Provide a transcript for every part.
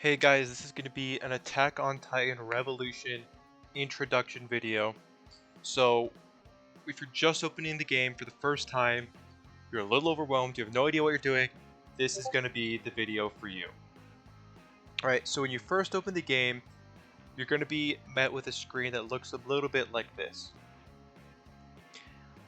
Hey guys, this is going to be an Attack on Titan Revolution introduction video. So, if you're just opening the game for the first time, you're a little overwhelmed, you have no idea what you're doing, this is going to be the video for you. Alright, so when you first open the game, you're going to be met with a screen that looks a little bit like this.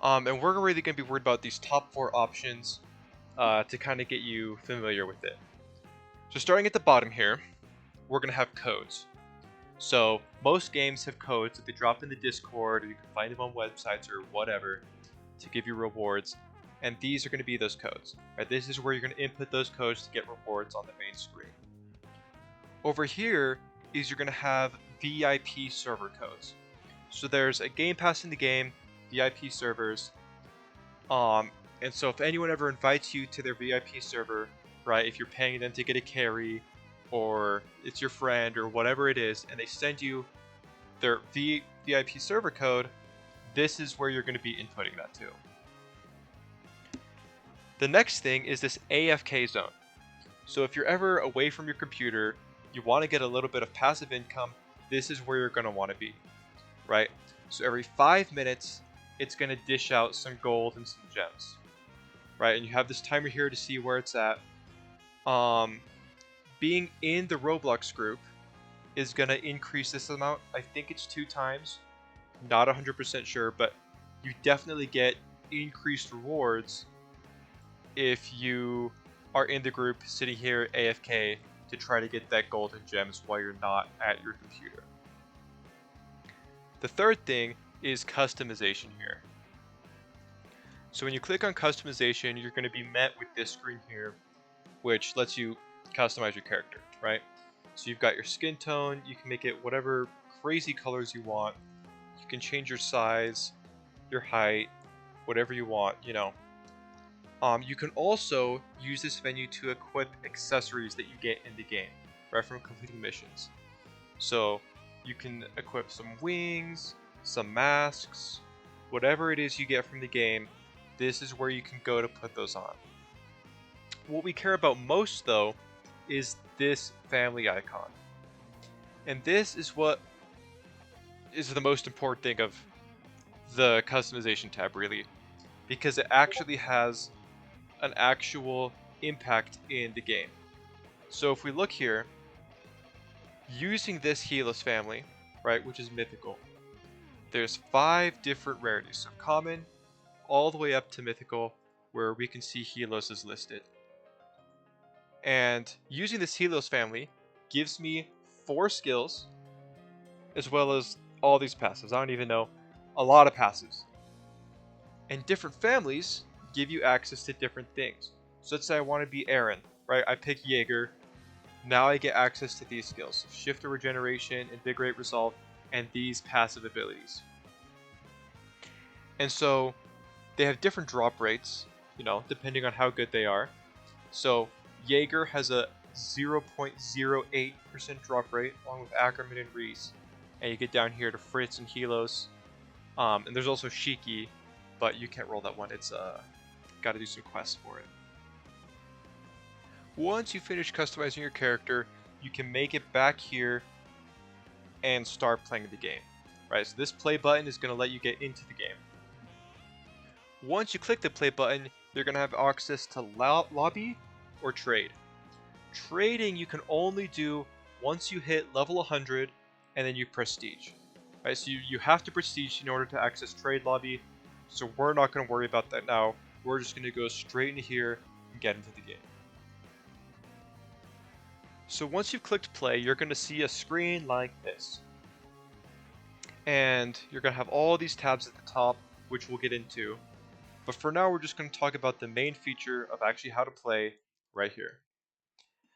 And we're really going to be worried about these top 4 options to kind of get you familiar with it. So starting at the bottom here, we're going to have codes. So most games have codes that they drop in the Discord, or you can find them on websites or whatever to give you rewards. And these are going to be those codes. Right? This is where you're going to input those codes to get rewards on the main screen. Over here is you're going to have VIP server codes. So there's a game pass in the game, VIP servers. And so if anyone ever invites you to their VIP server, right, if you're paying them to get a carry, or it's your friend or whatever it is, and they send you their VIP server code, this is where you're going to be inputting that to. The next thing is this AFK zone. So if you're ever away from your computer, you want to get a little bit of passive income, this is where you're going to want to be, right? So every 5 minutes, it's going to dish out some gold and some gems, right? And you have this timer here to see where it's at. Being in the Roblox group is going to increase this amount. I think it's 2 times. Not 100% sure, but you definitely get increased rewards if you are in the group sitting here AFK to try to get that gold and gems while you're not at your computer. The third thing is customization here. So when you click on customization, you're going to be met with this screen here, which lets you customize your character, right? So you've got your skin tone, you can make it whatever crazy colors you want, you can change your size, your height, whatever you want, you know. You can also use this menu to equip accessories that you get in the game, right, from completing missions. So you can equip some wings, some masks, whatever it is you get from the game, this is where you can go to put those on. What we care about most, though, is this family icon. And this is what is the most important thing of the customization tab, really, because it actually has an actual impact in the game. So if we look here, using this Helios family, right, which is mythical, there's 5 different rarities. So common, all the way up to mythical, where we can see Helios is listed. And using this Helios family gives me 4 skills, as well as all these passives. I don't even know, a lot of passives. And different families give you access to different things. So let's say I want to be Eren, right? I pick Jaeger. Now I get access to these skills: Shift to Regeneration, Invigorate Resolve, and these passive abilities. And so they have different drop rates, you know, depending on how good they are. So Jaeger has a 0.08% drop rate, along with Ackerman and Reese. And you get down here to Fritz and Helios. And there's also Shiki, but you can't roll that one. It's got to do some quests for it. Once you finish customizing your character, you can make it back here and start playing the game. Right, so this play button is going to let you get into the game. Once you click the play button, you're going to have access to lobby or trade. Trading you can only do once you hit level 100 and then you prestige. Right, so you have to prestige in order to access trade lobby, so we're not going to worry about that now. We're just going to go straight into here and get into the game. So once you've clicked play, you're going to see a screen like this. And you're going to have all these tabs at the top, which we'll get into. But for now, we're just going to talk about the main feature of actually how to play right here.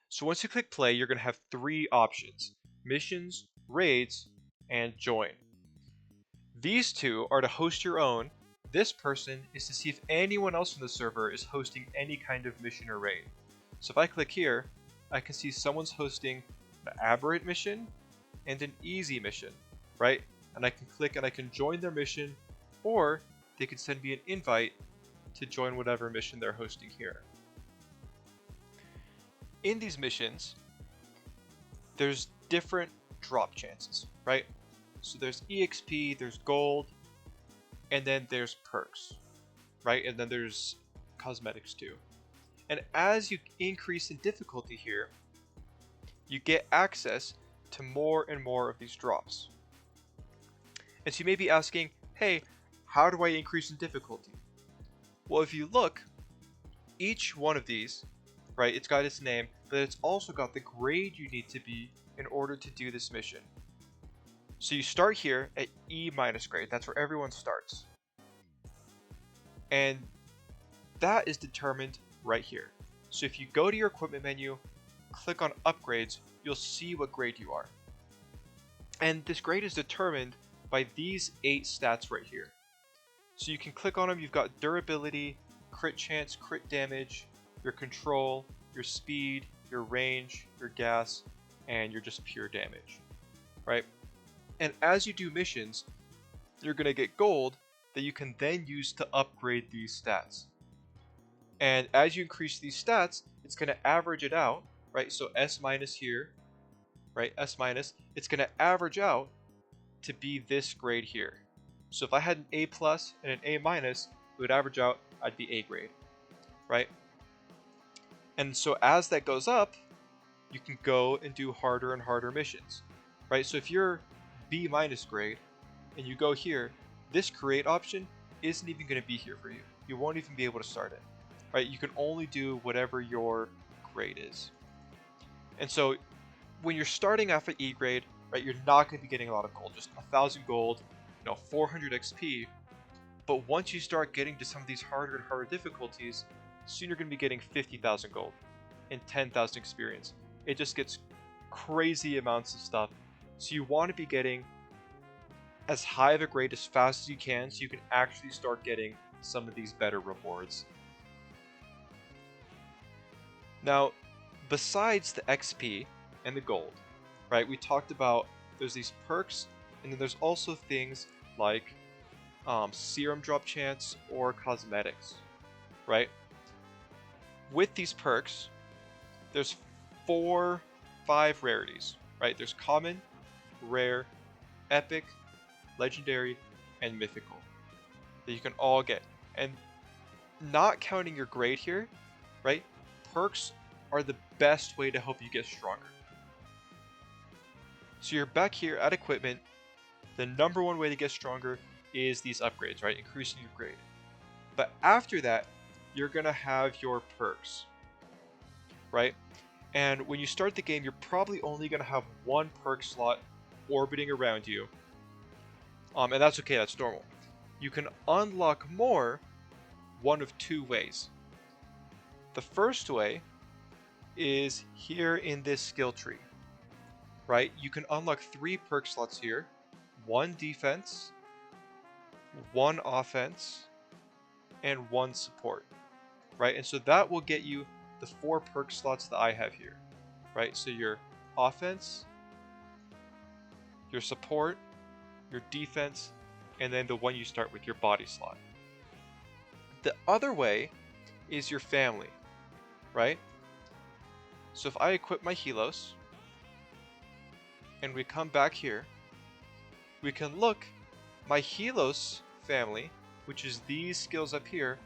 So once you click play, you're going to have 3 options: missions, raids, and join. These 2 are to host your own. This person is to see if anyone else in the server is hosting any kind of mission or raid. So if I click here, I can see someone's hosting an aberrant mission and an easy mission, right? And I can click and I can join their mission, or they can send me an invite to join whatever mission they're hosting here. In these missions, there's different drop chances, right? So there's EXP, there's gold, and then there's perks, right? And then there's cosmetics too. And as you increase in difficulty here, you get access to more and more of these drops. And so you may be asking, hey, how do I increase in difficulty? Well, if you look, each one of these, right, it's got its name, but it's also got the grade you need to be in order to do this mission. So you start here at E- grade, that's where everyone starts. And that is determined right here. So if you go to your equipment menu, click on upgrades, you'll see what grade you are. And this grade is determined by these 8 stats right here. So you can click on them, you've got durability, crit chance, crit damage, your control, your speed, your range, your gas, and your just pure damage, right? And as you do missions, you're going to get gold that you can then use to upgrade these stats. And as you increase these stats, it's going to average it out, right? So S minus here, right? S minus, it's going to average out to be this grade here. So if I had an A plus and an A minus, it would average out, I'd be A grade, right? And so as that goes up, you can go and do harder and harder missions, right? So if you're B minus grade and you go here, this create option isn't even going to be here for you. You won't even be able to start it, right? You can only do whatever your grade is. And so when you're starting off at E grade, right, you're not going to be getting a lot of gold, just 1,000 gold, 400 XP. But once you start getting to some of these harder and harder difficulties, soon you're going to be getting 50,000 gold and 10,000 experience. It just gets crazy amounts of stuff. So you want to be getting as high of a grade as fast as you can so you can actually start getting some of these better rewards. Now, besides the XP and the gold, right, we talked about there's these perks, and then there's also things like serum drop chance or cosmetics, right? With these perks, there's 5 rarities, right? There's common, rare, epic, legendary, and mythical that you can all get. And not counting your grade here, right? Perks are the best way to help you get stronger. So you're back here at equipment. The number one way to get stronger is these upgrades, right? Increasing your grade. But after that, you're going to have your perks, right? And when you start the game, you're probably only going to have 1 perk slot orbiting around you. And that's okay, that's normal. You can unlock more one of 2 ways. The first way is here in this skill tree, right? You can unlock 3 perk slots here, 1 defense, 1 offense, and 1 support, right? And so that will get you the 4 perk slots that I have here, right? So your offense, your support, your defense, and then the one you start with, your body slot. The other way is your family, right? So if I equip my Helos, and we come back here, we can look, my Helos family, which is these skills up here,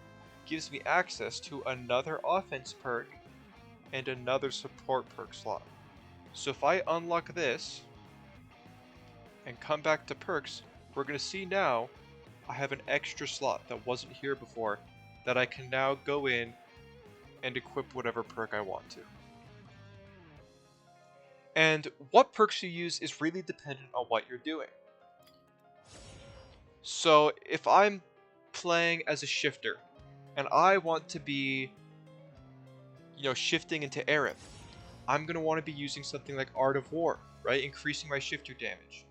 gives me access to another offense perk and another support perk slot. So if I unlock this and come back to perks, we're going to see now I have an extra slot that wasn't here before that I can now go in and equip whatever perk I want to. And what perks you use is really dependent on what you're doing. So if I'm playing as a shifter and I want to be, shifting into Aerith, I'm going to want to be using something like Art of War, right? Increasing my shifter damage.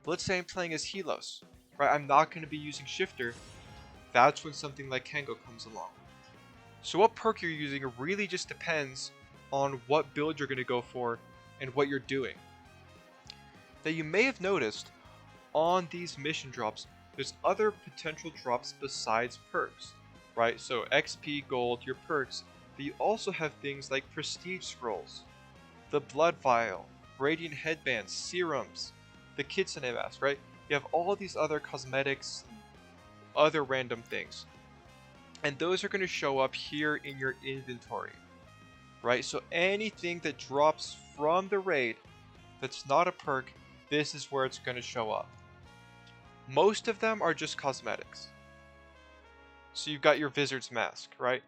But let's say I'm playing as Helos, right? I'm not going to be using shifter. That's when something like Kengo comes along. So what perk you're using really just depends on what build you're going to go for and what you're doing. Now you may have noticed on these mission drops, there's other potential drops besides perks, right? So XP, gold, your perks, but you also have things like prestige scrolls, the blood vial, radiant headbands, serums, the kitsune mask, right? You have all these other cosmetics, other random things. And those are going to show up here in your inventory, right? So anything that drops from the raid that's not a perk, this is where it's going to show up. Most of them are just cosmetics. So you've got your Wizard's Mask, right?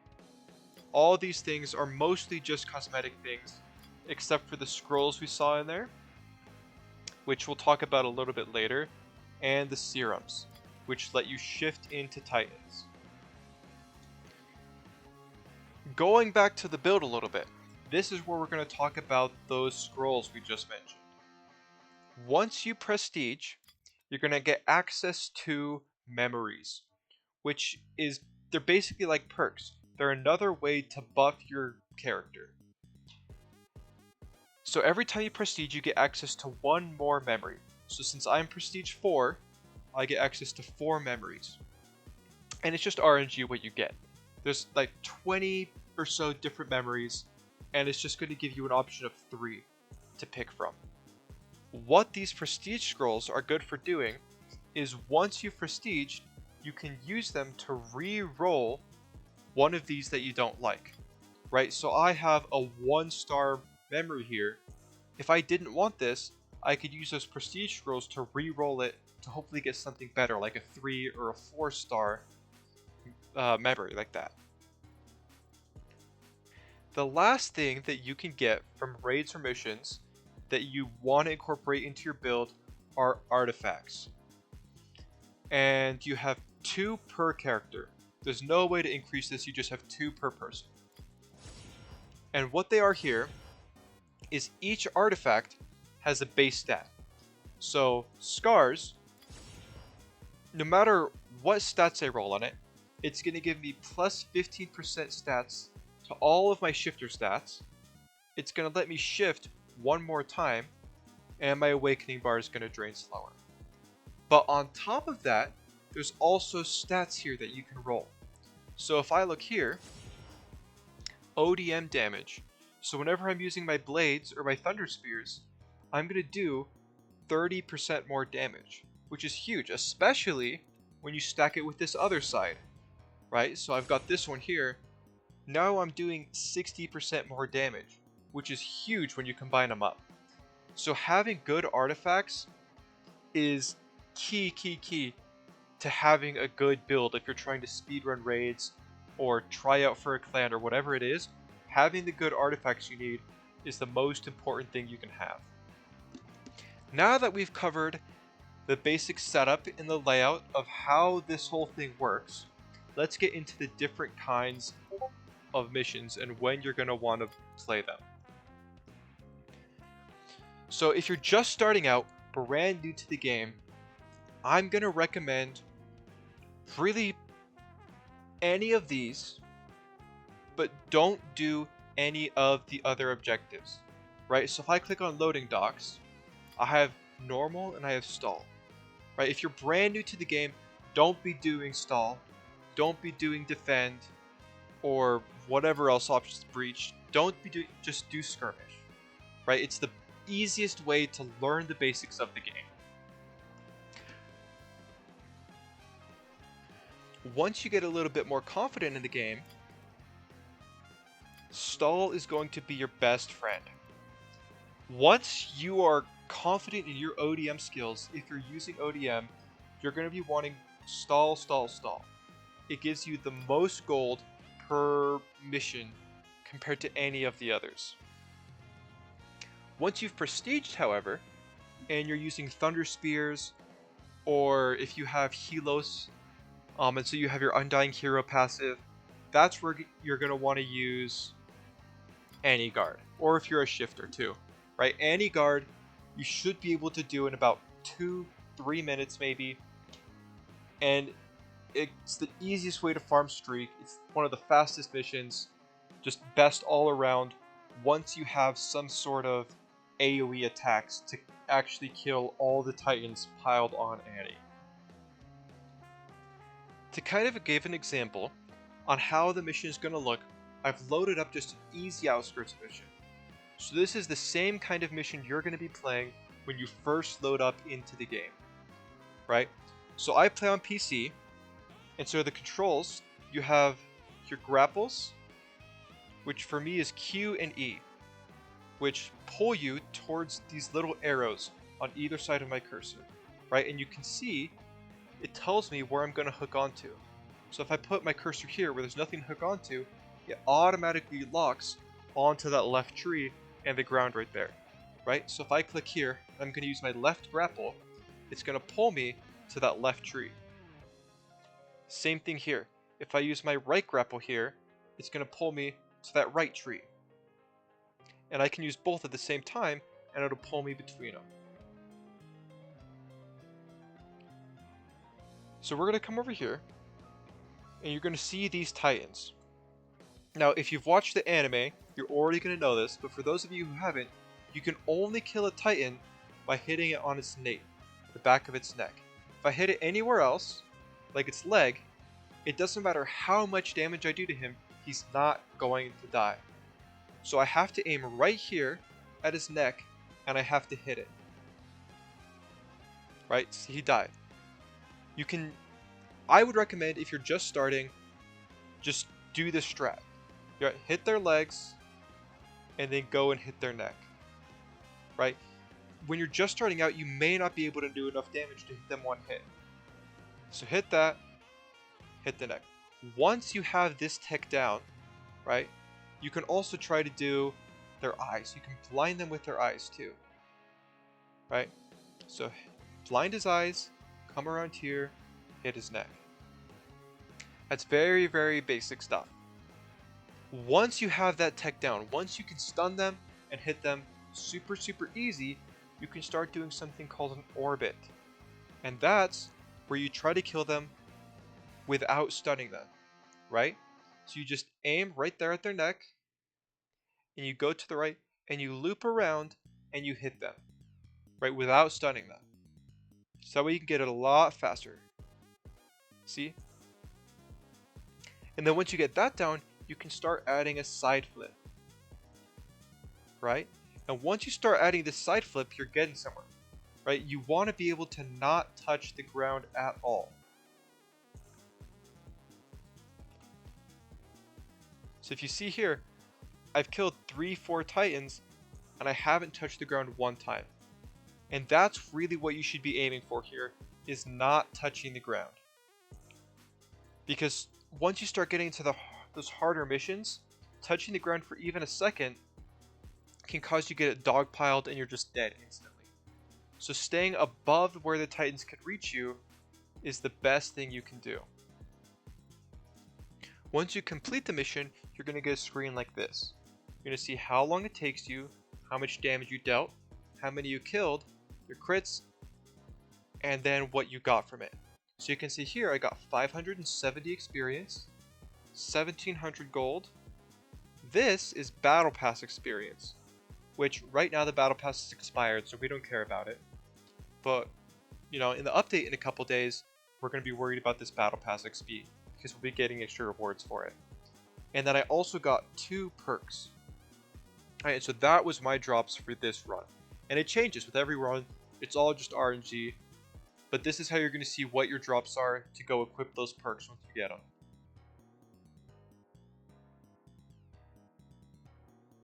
All these things are mostly just cosmetic things, except for the scrolls we saw in there, which we'll talk about a little bit later, and the serums, which let you shift into Titans. Going back to the build a little bit, this is where we're going to talk about those scrolls we just mentioned. Once you prestige, you're going to get access to memories, which is, they're basically like perks. They're another way to buff your character. So every time you prestige, you get access to one more memory. So since I'm prestige 4, I get access to 4 memories. And it's just RNG what you get. There's like 20 or so different memories, and it's just going to give you an option of 3 to pick from. What these prestige scrolls are good for doing is once you've prestiged, you can use them to re-roll one of these that you don't like, right? So I have a 1-star memory here. If I didn't want this, I could use those prestige scrolls to re-roll it to hopefully get something better, like a 3 or a 4-star memory like that. The last thing that you can get from raids or missions that you want to incorporate into your build are artifacts. And you have 2 per character. There's no way to increase this, you just have 2 per person. And what they are here is each artifact has a base stat. So scars, no matter what stats I roll on it, it's going to give me plus 15% stats to all of my shifter stats. It's going to let me shift 1 more time, and my awakening bar is going to drain slower. But on top of that, there's also stats here that you can roll. So if I look here, ODM damage. So whenever I'm using my blades or my thunder spears, I'm going to do 30% more damage, which is huge, especially when you stack it with this other side, right? So I've got this one here. Now I'm doing 60% more damage, which is huge when you combine them up. So having good artifacts is key to having a good build. If you're trying to speedrun raids or try out for a clan or whatever it is, having the good artifacts you need is the most important thing you can have. Now that we've covered the basic setup and the layout of how this whole thing works, let's get into the different kinds of missions and when you're going to want to play them. So if you're just starting out, brand new to the game, I'm going to recommend really any of these, but don't do any of the other objectives, right? So if I click on loading docks, I have normal and I have stall, right? If you're brand new to the game, don't be doing stall, don't be doing defend, or whatever else options, breach. Don't be doing, just do skirmish, right? It's the easiest way to learn the basics of the game. Once you get a little bit more confident in the game, stall is going to be your best friend. Once you are confident in your ODM skills, if you're using ODM, you're going to be wanting stall. It gives you the most gold per mission compared to any of the others. Once you've prestiged, however, and you're using thunder spears, or if you have helos, and so you have your undying hero passive, that's where you're going to want to use Anti-Guard, or if you're a shifter too, right? Anti-Guard you should be able to do in about 2-3 minutes maybe, and it's the easiest way to farm streak. It's one of the fastest missions, just best all around once you have some sort of AoE attacks to actually kill all the Titans piled on Annie. To kind of give an example on how the mission is going to look, I've loaded up just an easy outskirts mission. So this is the same kind of mission you're going to be playing when you first load up into the game, right? So I play on PC, and so the controls, you have your grapples, which for me is Q and E, which pull you towards these little arrows on either side of my cursor, right? And you can see it tells me where I'm going to hook onto. So if I put my cursor here where there's nothing to hook onto, it automatically locks onto that left tree and the ground right there, right? So if I click here, I'm going to use my left grapple, it's going to pull me to that left tree. Same thing here. If I use my right grapple here, it's going to pull me to that right tree. And I can use both at the same time, and it'll pull me between them. So we're going to come over here, and you're going to see these titans. Now, if you've watched the anime, you're already going to know this, but for those of you who haven't, you can only kill a titan by hitting it on its nape, the back of its neck. If I hit it anywhere else, like its leg, it doesn't matter how much damage I do to him, he's not going to die. So I have to aim right here at his neck, and I have to hit it. Right? See, he died. I would recommend, if you're just starting, just do this strat. You hit their legs, and then go and hit their neck. Right? When you're just starting out, you may not be able to do enough damage to hit them one hit. So hit that, hit the neck. Once you have this tech down, right, you can also try to do their eyes. You can blind them with their eyes too. Right? So blind his eyes, come around here, hit his neck. That's very, very basic stuff. Once you have that tech down, once you can stun them and hit them super, super easy, you can start doing something called an orbit. And that's where you try to kill them without stunning them, right? So you just aim right there at their neck, and you go to the right, and you loop around, and you hit them, right, without stunning them. So that way you can get it a lot faster. See? And then once you get that down, you can start adding a side flip, right? And once you start adding this side flip, you're getting somewhere, right? You want to be able to not touch the ground at all. So if you see here, I've killed 3-4 titans, and I haven't touched the ground one time. And that's really what you should be aiming for here, is not touching the ground. Because once you start getting into those harder missions, touching the ground for even a second can cause you to get dogpiled and you're just dead instantly. So staying above where the titans could reach you is the best thing you can do. Once you complete the mission, you're going to get a screen like this. You're going to see how long it takes you, how much damage you dealt, how many you killed, your crits, and then what you got from it. So you can see here I got 570 experience, 1700 gold. This is Battle Pass experience, which right now the Battle Pass is expired, so we don't care about it. But, you know, in the update in a couple days, we're going to be worried about this Battle Pass XP, because we'll be getting extra rewards for it. And then I also got 2 perks. Alright, so that was my drops for this run. And it changes with every run, it's all just RNG. But this is how you're going to see what your drops are to go equip those perks once you get them.